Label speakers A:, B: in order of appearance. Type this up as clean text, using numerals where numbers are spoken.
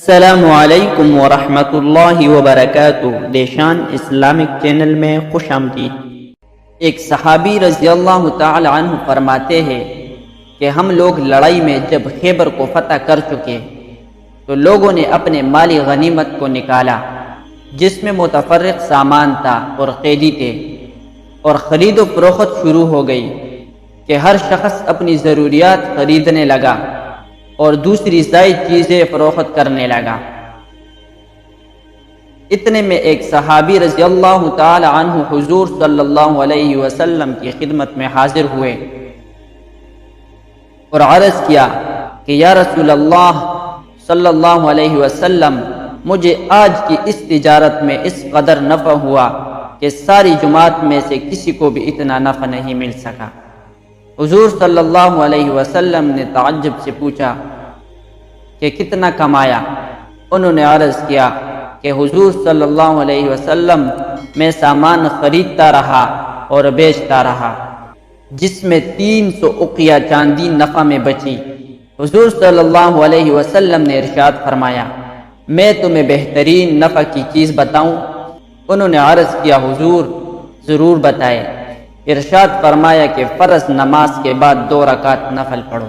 A: السلام علیکم ورحمۃ اللہ وبرکاتہ۔ دیشان اسلامک چینل میں خوش آمدید۔ ایک صحابی رضی اللہ تعالی عنہ فرماتے ہیں کہ ہم لوگ لڑائی میں جب خیبر کو فتح کر چکے تو لوگوں نے اپنے مالی غنیمت کو نکالا، جس میں متفرق سامان تھا اور قیدی تھے، اور خرید و فروخت شروع ہو گئی کہ ہر شخص اپنی ضروریات خریدنے لگا اور دوسری زائد چیزیں فروخت کرنے لگا۔ اتنے میں ایک صحابی رضی اللہ تعالی عنہ حضور صلی اللہ علیہ وسلم کی خدمت میں حاضر ہوئے اور عرض کیا کہ یا رسول اللہ صلی اللہ علیہ وسلم، مجھے آج کی اس تجارت میں اس قدر نفع ہوا کہ ساری جماعت میں سے کسی کو بھی اتنا نفع نہیں مل سکا۔ حضور صلی اللہ علیہ وسلم نے تعجب سے پوچھا کہ کتنا کمایا؟ انہوں نے عرض کیا کہ حضور صلی اللہ علیہ وسلم، میں سامان خریدتا رہا اور بیچتا رہا، جس میں 300 اقیہ چاندی نفع میں بچی۔ حضور صلی اللہ علیہ وسلم نے ارشاد فرمایا، میں تمہیں بہترین نفع کی چیز بتاؤں؟ انہوں نے عرض کیا حضور ضرور بتائے۔ ارشاد فرمایا کہ فرض نماز کے بعد 2 رکعت نفل پڑھو۔